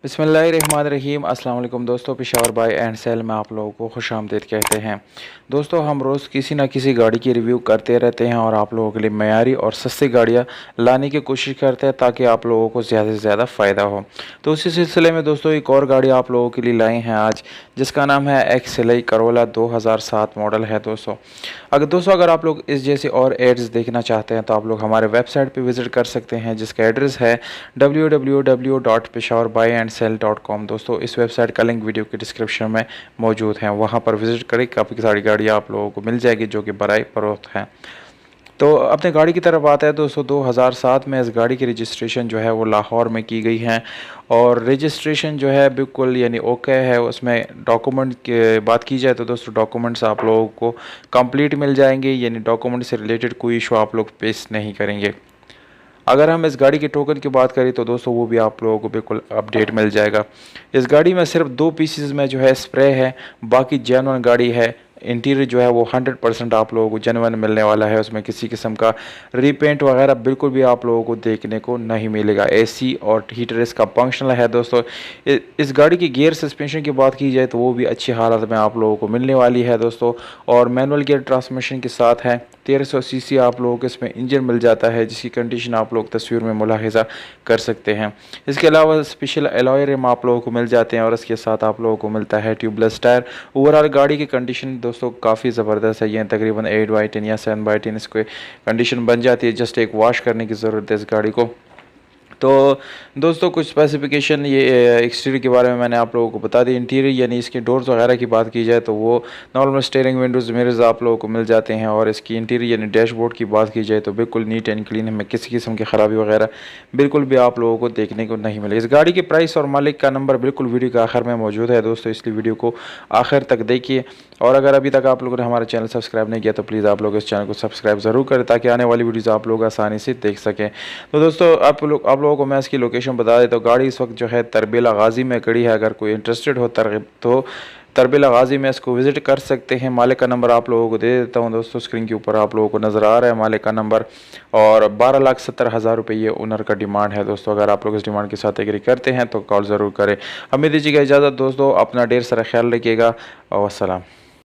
बिस्मिल्लाहिर्रहमानिर्रहीम। अस्सलाम वालेकुम दोस्तों, पेशावर बाय एंड सेल में आप लोगों को खुशामदीद कहते हैं। दोस्तों, हम रोज़ किसी ना किसी गाड़ी की रिव्यू करते रहते हैं और आप लोगों के लिए मयारी और सस्ती गाड़ियाँ लाने की कोशिश करते हैं ताकि आप लोगों को ज़्यादा से ज़्यादा फ़ायदा हो। तो उसी सिलसिले में दोस्तों एक और गाड़ी आप लोगों के लिए लाए हैं आज, जिसका नाम है एक्सएलई करोला 2007 मॉडल है दोस्तों। अगर आप लोग इस जैसे और एड्स देखना चाहते हैं तो आप लोग हमारे वेबसाइट पे विज़िट कर सकते हैं, जिसका एड्रेस है www.peshawarbuyandsell.com। दोस्तों, इस वेबसाइट का लिंक वीडियो के डिस्क्रिप्शन में मौजूद है, वहाँ पर विज़िट करें। काफ़ी सारी गाड़ियाँ आप लोगों को मिल जाएगी जो कि बराए फरोख्त हैं। तो अपने गाड़ी की तरफ आता है दोस्तों, 2007 में इस गाड़ी की रजिस्ट्रेशन जो है वो लाहौर में की गई है और रजिस्ट्रेशन जो है बिल्कुल यानी ओके है। उसमें डॉक्यूमेंट की बात की जाए तो दोस्तों डॉक्यूमेंट्स आप लोगों को कंप्लीट मिल जाएंगे, यानी डॉक्यूमेंट से रिलेटेड कोई इशू आप लोग फेस नहीं करेंगे। अगर हम इस गाड़ी के टोकन की बात करें तो दोस्तों वो भी आप लोगों को बिल्कुल अपडेट मिल जाएगा। इस गाड़ी में सिर्फ 2 पीसेस में जो है स्प्रे है, बाकी जेन्युइन गाड़ी है। इंटीरियर जो है वो 100% आप लोगों को जेन्युइन मिलने वाला है। उसमें किसी किस्म का रीपेंट वगैरह बिल्कुल भी आप लोगों को देखने को नहीं मिलेगा। एसी और हीटर इसका फंक्शनल है दोस्तों। इस गाड़ी की गियर सस्पेंशन की बात की जाए तो वो भी अच्छी हालत में आप लोगों को मिलने वाली है दोस्तों, और मैनुअल गियर ट्रांसमिशन के साथ है। 1300 सीसी आप लोगों को इसमें इंजन मिल जाता है, जिसकी कंडीशन आप लोग तस्वीर में मुलाहिजा कर सकते हैं। इसके अलावा स्पेशल अलॉय रिम आप लोगों को मिल जाते हैं और इसके साथ आप लोगों को मिलता है ट्यूबलेस टायर। ओवरऑल गाड़ी की कंडीशन दोस्तों काफ़ी ज़बरदस्त है। ये तकरीबन 8/10 या 7/10 इसको कंडीशन बन जाती है। जस्ट एक वॉश करने की ज़रूरत है इस गाड़ी को। तो दोस्तों कुछ स्पेसिफिकेशन ये एक्सटीरियर के बारे में मैंने आप लोगों को बता दी। इंटीरियर यानी इसके डोर्स वगैरह की बात की जाए तो वो नॉर्मल स्टीयरिंग विंडोज़ मिरर्स आप लोगों को मिल जाते हैं, और इसकी इंटीरियर यानी डैशबोर्ड की बात की जाए तो बिल्कुल नीट एंड क्लीन है। किसी किस्म की ख़राबी वगैरह बिल्कुल भी आप लोगों को देखने को नहीं मिले। इस गाड़ी की प्राइस और मालिक का नंबर बिल्कुल वीडियो के आखिर में मौजूद है दोस्तों, इसलिए वीडियो को आखिर तक देखिए। और अगर अभी तक आप लोगों ने हमारा चैनल सब्सक्राइब नहीं किया तो प्लीज़ आप लोग इस चैनल को सब्सक्राइब ज़रूर करें ताकि आने वाली वीडियोज़ आप लोग आसानी से देख सकें। तो दोस्तों आप लोगों को मैं इसकी लोकेशन बता देता हूँ। गाड़ी इस वक्त जो है तरबेला गाज़ी में खड़ी है। अगर कोई इंटरेस्टेड हो तो तरबेला गाज़ी में इसको विज़िट कर सकते हैं। मालिक का नंबर आप लोगों को दे देता हूँ दोस्तों, स्क्रीन के ऊपर आप लोगों को नज़र आ रहा है मालिक का नंबर, और 12,70,000 रुपये ये ओनर का डिमांड है दोस्तों। अगर आप लोग इस डिमांड के साथ एग्री करते हैं तो कॉल ज़रूर करें। हमें दीजिएगा इजाज़त दोस्तों, अपना ढेर सारा ख्याल रखिएगा। वस्सलाम।